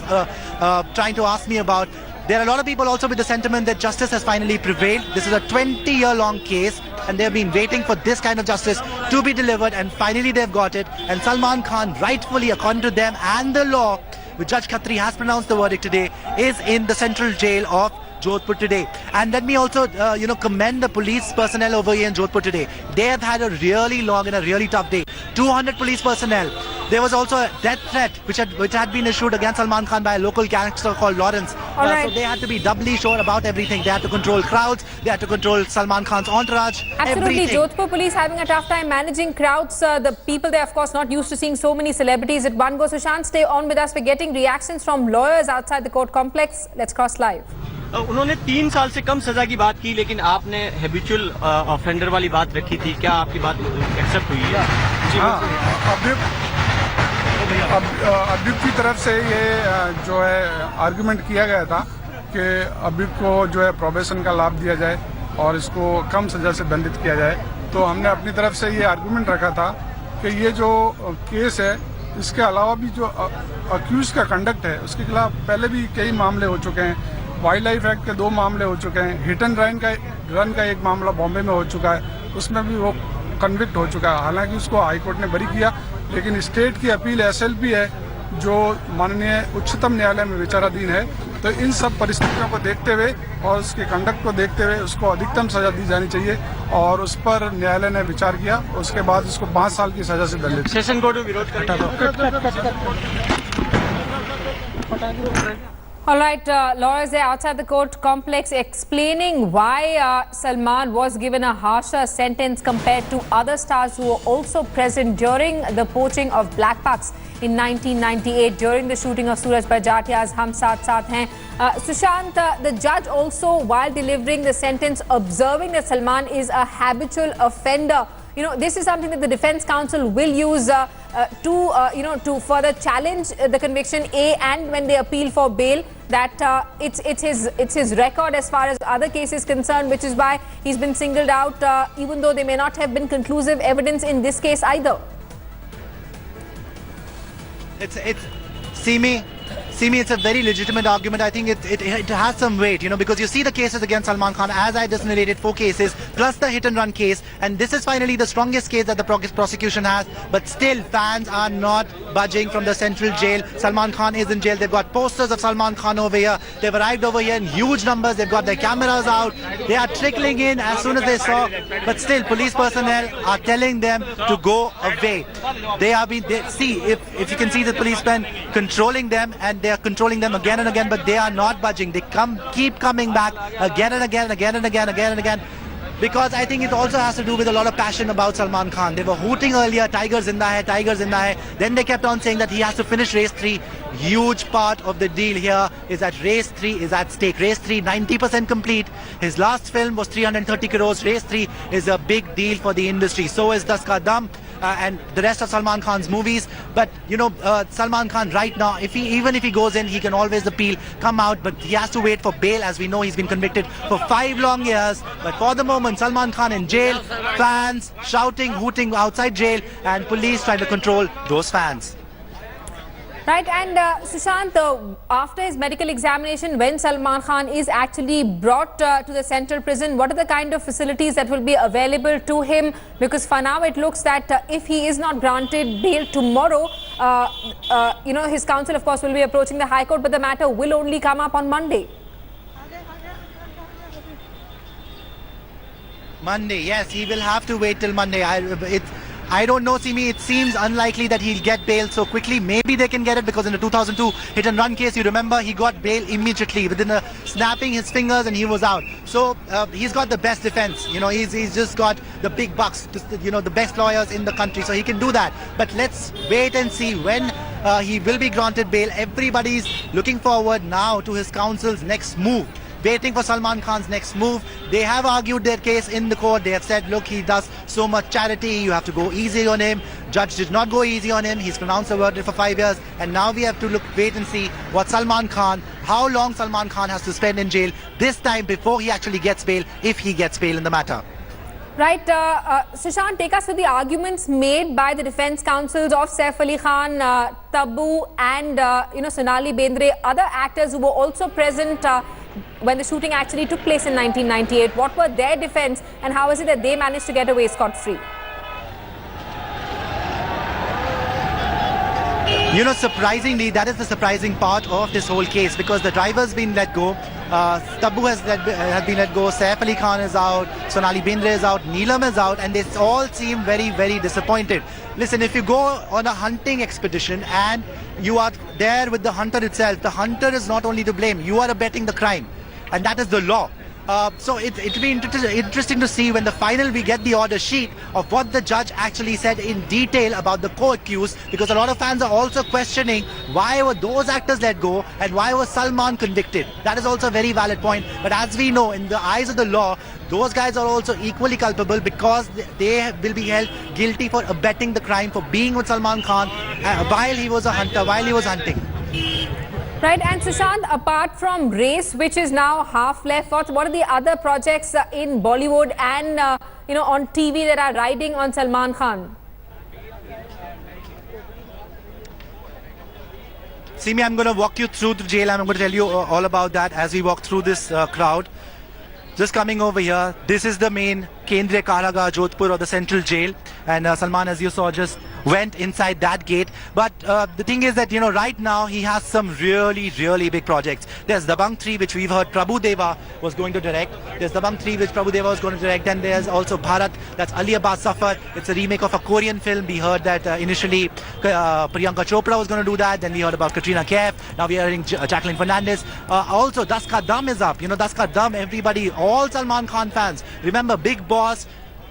trying to ask me about. There are a lot of people also with the sentiment that justice has finally prevailed. This is a 20-year-long case, and they've been waiting for this kind of justice to be delivered, and finally they've got it. And Salman Khan, rightfully, according to them and the law, which Judge Khatri has pronounced the verdict today, is in the central jail of Jodhpur today. And let me also, commend the police personnel over here in Jodhpur today. They have had a really long and a really tough day. 200 police personnel. There was also a death threat which had been issued against Salman Khan by a local gangster called Lawrence. So they had to be doubly sure about everything. They had to control crowds. They had to control Salman Khan's entourage. Absolutely. Everything. Jodhpur police having a tough time managing crowds. The people there, of course, not used to seeing so many celebrities at one go. Sushant, stay on with us. We're getting reactions from lawyers outside the court complex. Let's cross live. उन्होंने 3 साल से कम सजा की बात की, लेकिन आपने habitual offender वाली बात रखी थी. क्या आपकी बात एक्सेप्ट हुई है? अब्युक्त की तरफ से ये जो है आर्गुमेंट किया गया था कि अब्युक्त को जो है प्रोबेशन का लाभ दिया जाए और इसको कम सजा से दंडित किया जाए. तो हमने अपनी तरफ से ये आर्गुमेंट रखा था कि ये जो केस है, इसके अलावा भी जो अक्यूज का कंडक्ट है, उसके खिलाफ पहले भी कई मामले हो चुके हैं. वाइल्ड लाइफ एक्ट के 2 मामले हो चुके हैं. हिट एंड रन का एक मामला बॉम्बे में हो चुका है, उसमें भी वो कन्विक्ट हो चुका है. हालांकि उसको हाईकोर्ट ने बरी किया, लेकिन स्टेट की अपील SLP है जो माननीय उच्चतम न्यायालय में विचाराधीन है. तो इन सब परिस्थितियों को देखते हुए और उसके कंडक्ट को देखते हुए उसको अधिकतम सजा दी जानी चाहिए, और उस पर न्यायालय ने विचार किया. उसके बाद उसको 5 साल की सजा से दंडित. सेशन कोर्ट में विरोध All right, lawyers are outside the court complex explaining why Salman was given a harsher sentence compared to other stars who were also present during the poaching of blackbucks in 1998 during the shooting of Suraj Bajatia's Hum Saath Saath Hain. Sushant, the judge also, while delivering the sentence, observing that Salman is a habitual offender. You know, this is something that the defense counsel will use to further challenge the conviction, and when they appeal for bail, that it's his record as far as other cases concerned, which is why he's been singled out, even though they may not have been conclusive evidence in this case either. See me, it's a very legitimate argument. I think it has some weight, because you see the cases against Salman Khan, as I just narrated, 4 cases, plus the hit and run case, and this is finally the strongest case that the prosecution has, but still fans are not budging from the central jail. Salman Khan is in jail. They've got posters of Salman Khan over here. They've arrived over here in huge numbers. They've got their cameras out. They are trickling in as soon as they saw, but still police personnel are telling them to go away. If you can see the policemen controlling them, and they are controlling them again and again, but they are not budging. They keep coming back again and again, because I think it also has to do with a lot of passion about Salman Khan. They were hooting earlier, Tiger Zinda hai, Tiger Zinda hai. Then they kept on saying that he has to finish race 3. Huge part of the deal here is that race 3 is at stake. Race 3, 90% complete. His last film was 330 crores. Race 3 is a big deal for the industry. So is Das Ka Dam. And the rest of Salman Khan's movies. But Salman Khan right now, even if he goes in, he can always appeal, come out, but he has to wait for bail. As we know, he's been convicted for 5 long years. But for the moment, Salman Khan in jail, fans shouting, hooting outside jail, and police trying to control those fans. Right, and Sushant, after his medical examination, when Salman Khan is actually brought to the central prison, what are the kind of facilities that will be available to him? Because for now it looks that if he is not granted bail tomorrow, his counsel of course will be approaching the High Court, but the matter will only come up on Monday. Monday, yes, he will have to wait till Monday. I don't know, Simi. It seems unlikely that he'll get bail so quickly. Maybe they can get it, because in the 2002 hit and run case, you remember, he got bail immediately within snapping his fingers, and he was out. So he's got the best defense. He's just got the big bucks, the best lawyers in the country, so he can do that. But let's wait and see when he will be granted bail. Everybody's looking forward now to his counsel's next move, waiting for Salman Khan's next move. They have argued their case in the court. They have said, look, he does so much charity, you have to go easy on him. Judge did not go easy on him. He's pronounced a verdict for 5 years, and now we have to wait and see what how long Salman Khan has to spend in jail this time before he actually gets bail, if he gets bail in the matter. Right, Sushant, take us through the arguments made by the defense counsels of Saif Ali Khan, Tabu, and Sonali Bendre, other actors who were also present when the shooting actually took place in 1998. What were their defense, and how is it that they managed to get away scot-free? Surprisingly, that is the surprising part of this whole case, because the driver's been let go. Tabu has been let go. Saif Ali Khan is out. Sonali Bendre is out. Neelam is out, and they all seem very, very disappointed. Listen, if you go on a hunting expedition and you are there with the hunter itself, the hunter is not only to blame. You are abetting the crime, and that is the law. So it'll be interesting to see when we get the order sheet of what the judge actually said in detail about the co-accused, because a lot of fans are also questioning why were those actors let go and why was Salman convicted. That is also a very valid point. But as we know, in the eyes of the law, those guys are also equally culpable, because they will be held guilty for abetting the crime, for being with Salman Khan while he was a hunter, while he was hunting. Right, and Sushant, apart from Race, which is now half left, what are the other projects in Bollywood and on TV that are riding on Salman Khan? Simi, I'm going to walk you through the jail, and I'm going to tell you all about that as we walk through this crowd. Just coming over here, this is the main Kendriya Karagah, Jodhpur, or the central jail, and Salman, as you saw, just went inside that gate. But the thing is that, right now he has some really, really big projects. There's Dabangg 3, which we've heard Prabhu Deva was going to direct. There's Dabangg 3, which Prabhu Deva was going to direct. And there's also Bharat, that's Ali Abbas Safar. It's a remake of a Korean film. We heard that initially Priyanka Chopra was going to do that. Then we heard about Katrina Kaif. Now we are hearing Jacqueline Fernandez. Also, Das Ka Dam is up. Das Ka Dam, everybody, all Salman Khan fans, remember Big Boss.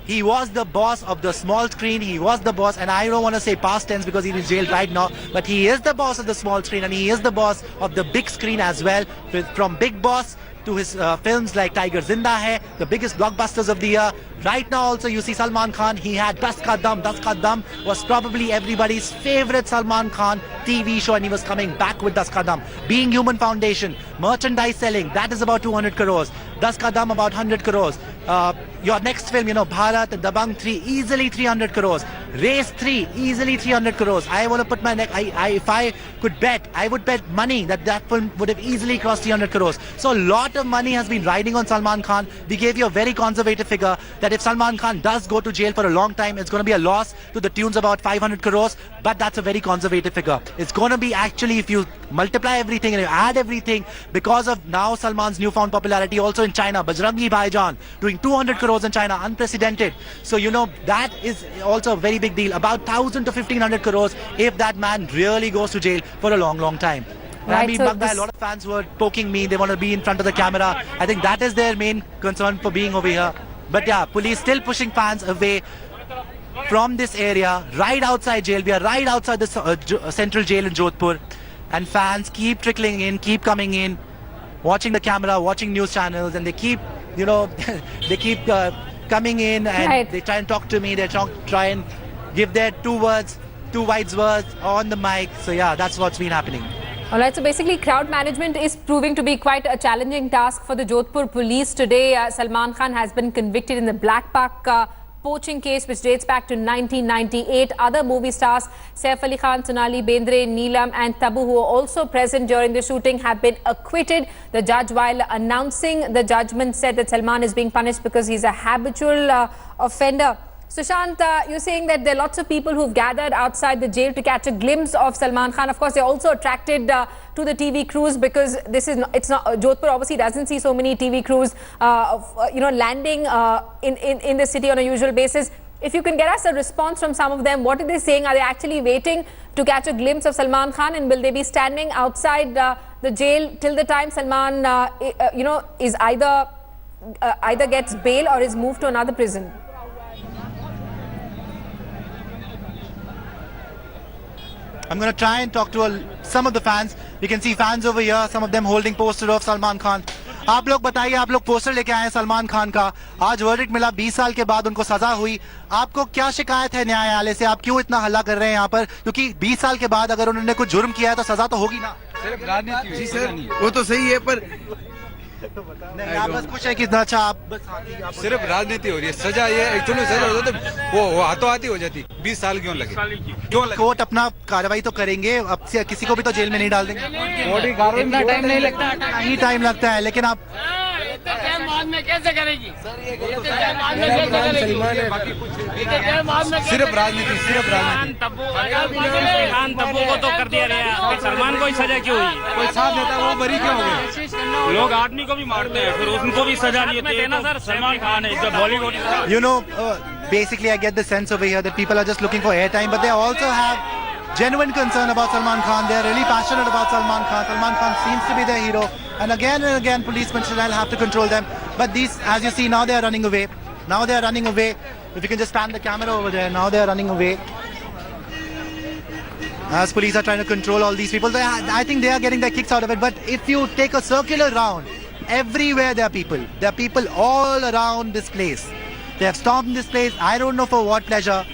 He was the boss of the small screen. He was the boss, and I don't want to say past tense because he's in jail right now, but he is the boss of the small screen, and he is the boss of the big screen as well. From Big Boss to his films like Tiger Zinda Hai, the biggest blockbusters of the year. Right now also you see Salman Khan, he had Das Ka Dam. Das Ka Dam was probably everybody's favorite Salman Khan TV show, and he was coming back with Das Ka Dam. Being Human Foundation, merchandise selling, that is about 200 crores. Das Ka Dam about 100 crores. your next film, Bharat, Dabang 3, easily 300 crores. Race 3, easily 300 crores. I want to put my neck, if I could bet, I would bet money that film would have easily crossed 300 crores. So a lot of money has been riding on Salman Khan. We gave you a very conservative figure that if Salman Khan does go to jail for a long time, it's going to be a loss to the tunes about 500 crores. But that's a very conservative figure. It's going to be actually, if you multiply everything and you add everything, because of now Salman's newfound popularity also in China, Bajrangi Bhaijaan doing 200 crores in China, unprecedented. So that is also a very big deal. About 1,000 to 1,500 crores if that man really goes to jail for a long time. Right, I'm being bugged by a lot of fans who are poking me. They want to be in front of the camera. I think that is their main concern for being over here. But yeah, police still pushing fans away from this area, right outside jail. We are right outside the central jail in Jodhpur. And fans keep trickling in, keep coming in, watching the camera, watching news channels, and they keep, they keep coming in and they try and talk to me. They try and give their two wise words on the mic. So yeah, that's what's been happening. All right, so basically crowd management is proving to be quite a challenging task for the Jodhpur police today. Salman Khan has been convicted in the Blackbuck Poaching case, which dates back to 1998. Other movie stars, Saif Ali Khan, Sonali Bendre, Neelam and Tabu, who were also present during the shooting, have been acquitted. The judge, while announcing the judgment, said that Salman is being punished because he's a habitual offender. Sushant, you're saying that there are lots of people who've gathered outside the jail to catch a glimpse of Salman Khan. Of course, they're also attracted to the TV crews because it's not Jodhpur obviously doesn't see so many TV crews, landing in the city on a usual basis. If you can get us a response from some of them, what are they saying? Are they actually waiting to catch a glimpse of Salman Khan, and will they be standing outside the jail till the time Salman, is either gets bail or is moved to another prison? I'm going to try and talk to some of the fans. You can see fans over here, some of them holding poster of Salman Khan. आप लोग बताइए, आप लोग poster लेके आए हैं सलमान खान का. आज वर्डिक्ट मिला, 20 साल के बाद उनको सजा हुई. आपको क्या शिकायत है न्यायालय से? आप क्यों इतना हल्ला कर रहे हैं यहाँ पर? क्योंकि 20 साल के बाद अगर उन्होंने कुछ जुर्म किया है तो सजा तो होगी ना. सिर्फ राजनीति. जी सर, वो तो सही है, पर नहीं, आप बस कुछ है कि अच्छा आप बस सिर्फ राजनीति हो रही है. सजा ये एक्चुअली सजा हो जाती वो हाथों हाथ ही हो जाती. 20 साल क्यों लगे? कोर्ट अपना कार्रवाई तो करेंगे, अब किसी को भी तो जेल में नहीं डाल देंगे. इतना टाइम नहीं लगता. नहीं टाइम लगता है, लेकिन आप बाद में कैसे करेगी? सिर्फ राजनीति, सिर्फ राजनीति. खान तब्बू को तो कर दिया गया, सलमान को ही सजा क्यों हुई? कोई साथ देता है वो बरी क्यों हो गए? लोग आदमी को भी मारते हैं, फिर उनको भी सजा नहीं देते ना सर. सलमान खान है Bollywood. Basically, I get the sense over here that people are just looking for airtime, but they also have genuine concern about Salman Khan. They're really passionate about Salman Khan. Salman Khan seems to be their hero. And again, policemen should have to control them. But these, as you see, now they are running away. Now they are running away. If you can just pan the camera over there, now they are running away. As police are trying to control all these people, I think they are getting their kicks out of it. But if you take a circular round, everywhere there are people. There are people all around this place. They have stormed this place, I don't know for what pleasure,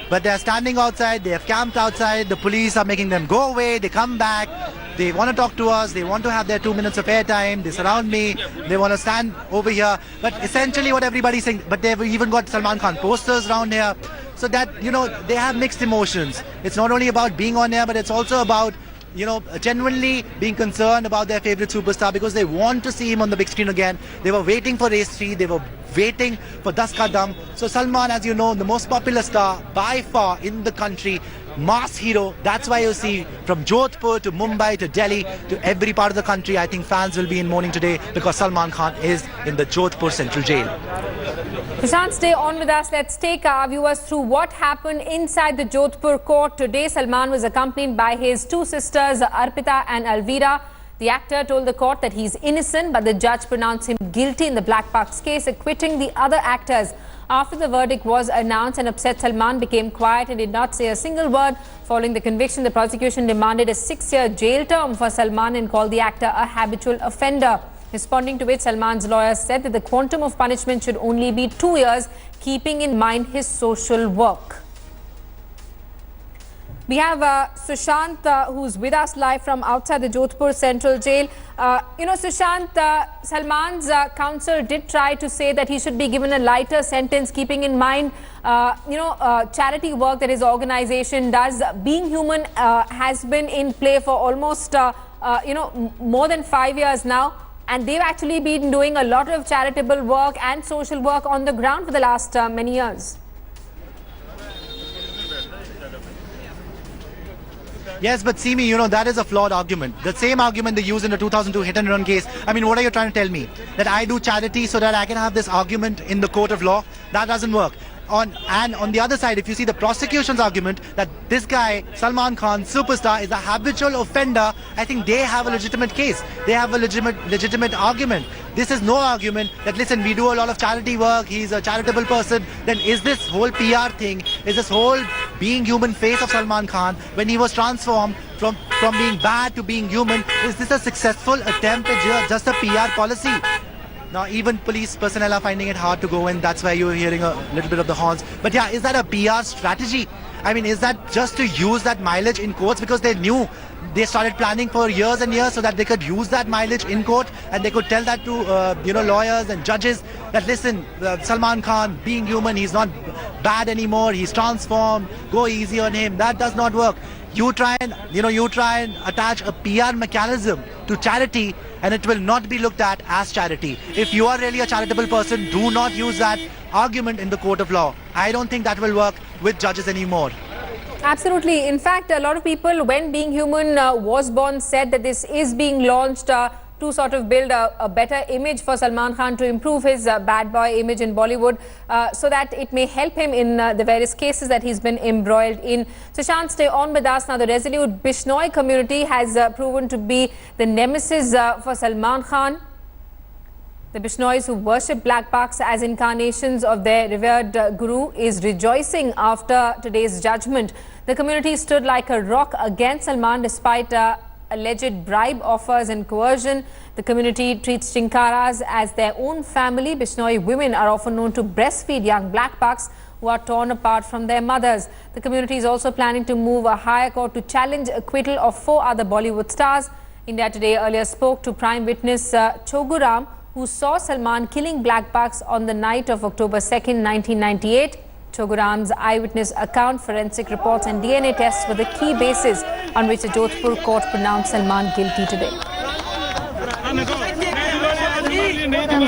but they are standing outside, they have camped outside, the police are making them go away, they come back, they want to talk to us, they want to have their 2 minutes of airtime, they surround me, they want to stand over here. But essentially what everybody's saying, but they've even got Salman Khan posters around here, so that, they have mixed emotions. It's not only about being on here, but it's also about genuinely being concerned about their favorite superstar because they want to see him on the big screen again. They were waiting for Race 3, they were waiting for Das Ka Dam. So Salman, as you know, the most popular star by far in the country, mass hero. That's why you see from Jodhpur to Mumbai to Delhi to every part of the country, I think fans will be in mourning today because Salman Khan is in the Jodhpur Central Jail. Prashant, stay on with us. Let's take our viewers through what happened inside the Jodhpur court. Today, Salman was accompanied by his two sisters, Arpita and Alvira. The actor told the court that he's innocent, but the judge pronounced him guilty in the Blackbuck case, acquitting the other actors. After the verdict was announced, an upset Salman became quiet and did not say a single word. Following the conviction, the prosecution demanded a 6-year jail term for Salman and called the actor a habitual offender. Responding to which, Salman's lawyer said that the quantum of punishment should only be 2 years, keeping in mind his social work. We have Sushant, who's with us live from outside the Jodhpur Central Jail. Sushant, Salman's counsel did try to say that he should be given a lighter sentence, keeping in mind, charity work that his organization does. Being Human has been in play for almost, more than 5 years now. And they've actually been doing a lot of charitable work and social work on the ground for the last many years. Yes, but Simi, that is a flawed argument. The same argument they used in the 2002 hit-and-run case. I mean, what are you trying to tell me? That I do charity so that I can have this argument in the court of law? That doesn't work. And on the other side, if you see the prosecution's argument that this guy, Salman Khan, superstar, is a habitual offender, I think they have a legitimate case. They have a legitimate argument. This is no argument that, listen, we do a lot of charity work, he's a charitable person. Then is this whole PR thing, is this whole being human face of Salman Khan, when he was transformed from being bad to being human, is this a successful attempt at just a PR policy? Now, even police personnel are finding it hard to go in. That's why you're hearing a little bit of the horns. But yeah, is that a PR strategy? I mean, is that just to use that mileage in courts? Because they knew, they started planning for years and years so that they could use that mileage in court, and they could tell that to, lawyers and judges that, listen, Salman Khan, being human, he's not bad anymore. He's transformed. Go easy on him. That does not work. You try and attach a PR mechanism to charity, and it will not be looked at as charity. If you are really a charitable person, do not use that argument in the court of law. I don't think that will work with judges anymore. Absolutely. In fact, a lot of people, when Being Human was born, said that this is being launched to sort of build a better image for Salman Khan, to improve his bad boy image in Bollywood, so that it may help him in the various cases that he's been embroiled in. Sushant, stay on with us. Now, the resolute Bishnoi community has proven to be the nemesis for Salman Khan. The Bishnois, who worship Blackbucks as incarnations of their revered guru, is rejoicing after today's judgment. The community stood like a rock against Salman despite alleged bribe offers and coercion. The community treats chinkaras as their own family. Bishnoi women are often known to breastfeed young Blackbucks who are torn apart from their mothers. The community is also planning to move a higher court to challenge acquittal of 4 other Bollywood stars. India Today earlier spoke to prime witness Choguram, who saw Salman killing Blackbucks on the night of October 2nd, 1998. Choguram's eyewitness account, forensic reports and DNA tests were the key basis on which the Jodhpur court pronounced Salman guilty today.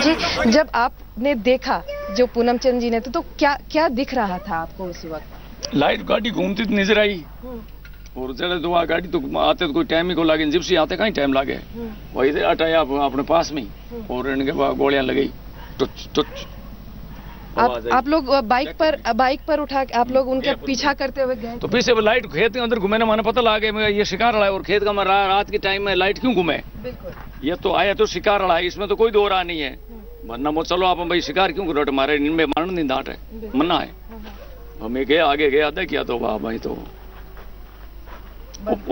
जी, जब आपने देखा जो पूनम चंद जी ने तो क्या दिख रहा था आपको उस वक्त? लाइट गाड़ी घूमती तो नजर आई और चले तो वहाँ गाड़ी तो आते तो कोई टाइम ही को लागे, जिप्सी आते कहीं टाइम लागे, वही से हटाया अपने पास में और इनके बाद गोलियां लगाई टुच टुच। आप लोग बाइक पर उठा के आप लोग उनके पीछा करते हुए गए? तो पीछे लाइट खेत के अंदर घूमे ना, माने पता लगा मैं ये शिकार रहा है और खेत का रात के टाइम में लाइट क्यों घूमे? बिल्कुल, ये तो आया तो शिकार रहा है, इसमें तो कोई दो राह नहीं है। वरना वो चलो आप भाई शिकार क्यों करो, हमारे इनमें मारण नहीं डांट है, मना है। हमें गया आगे गया अदा किया तो वाह भाई तो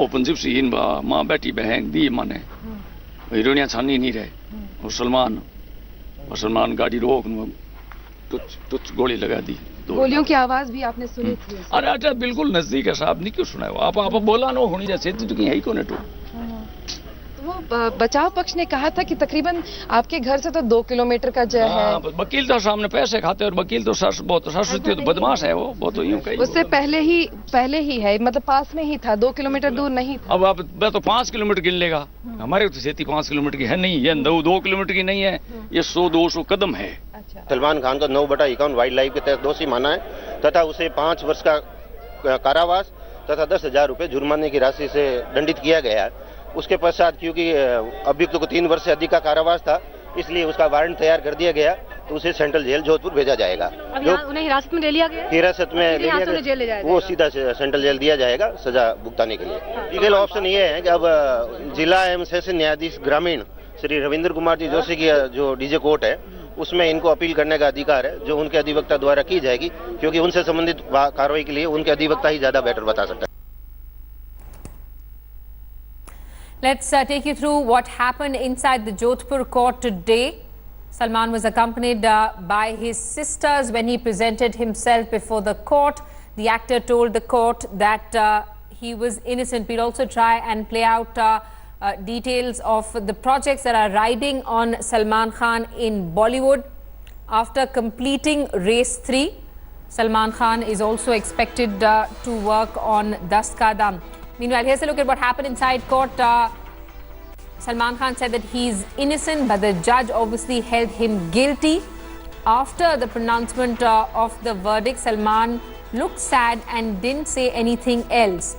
ओपन जिप्सी इन माँ बेटी बहन दी माने हीरोइनियां छानी नहीं रहे और सलमान गाड़ी रोक टुच गोली लगा दी। गोलियों की आवाज भी आपने सुनी थी? अरे अच्छा बिल्कुल नजदीक है साहब, नहीं क्यों सुना है आप बोला ना होनी जैसे तो है ही कौन है वो बचाव पक्ष ने कहा था कि तकरीबन आपके घर से तो 2 किलोमीटर का जो है। वकील तो सामने पैसे खाते और वकील तो बहुत सरस्वती तो बदमाश है वो तो यूं कही। उससे पहले ही है, मतलब पास में ही था, 2 किलोमीटर दूर नहीं था। अब आप तो 5 किलोमीटर गिन लेगा, हमारे तो खेती 5 किलोमीटर की है नहीं, ये 2 किलोमीटर की नहीं है, ये 100-200 कदम है। सलमान खान को 9/51 वाइल्ड लाइफ के तहत दोषी माना है तथा उसे 5 वर्ष का कारावास तथा 10,000 रुपए जुर्माने की राशि से दंडित किया गया है। उसके पश्चात क्योंकि अभियुक्त को 3 वर्ष से अधिक का कारावास था, इसलिए उसका वारंट तैयार कर दिया गया, तो उसे सेंट्रल जेल जोधपुर भेजा जाएगा। जो उन्हें हिरासत में ले लिया गया, हिरासत में ले लिया गया, वो सीधा सेंट्रल जेल दिया जाएगा सजा भुगताने के लिए। लीगल ऑप्शन ये है कि अब जिला एवं सेशन न्यायाधीश ग्रामीण श्री रविंद्र कुमार जी जोशी की जो डीजे कोर्ट है उसमें इनको अपील करने का अधिकार है, जो उनके अधिवक्ता द्वारा की जाएगी, क्योंकि उनसे संबंधित कार्रवाई के लिए उनके अधिवक्ता ही ज्यादा बेटर बता सकता है। Let's take you through what happened inside the Jodhpur court today. Salman was accompanied by his sisters when he presented himself before the court. The actor told the court that he was innocent. We'll also try and play out details of the projects that are riding on Salman Khan in Bollywood. After completing Race 3, Salman Khan is also expected to work on Das Ka Dam. Meanwhile, here's a look at what happened inside court. Salman Khan said that he's innocent, but the judge obviously held him guilty. After the pronouncement of the verdict, Salman looked sad and didn't say anything else.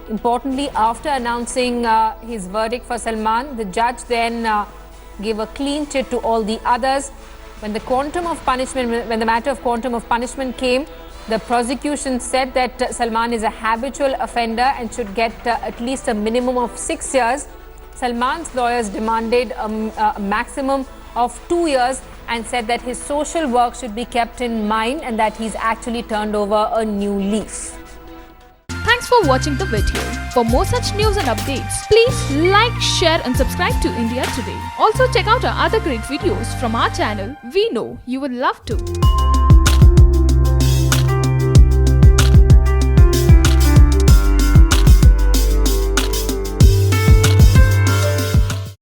Importantly, after announcing his verdict for Salman, the judge then gave a clean chit to all the others. When the matter of quantum of punishment came, the prosecution said that Salman is a habitual offender and should get at least a minimum of 6 years. Salman's lawyers demanded a maximum of 2 years and said that his social work should be kept in mind and that he's actually turned over a new leaf. Thanks for watching the video. For more such news and updates, please like, share and subscribe to India Today. Also check out our other great videos from our channel. We know you would love to.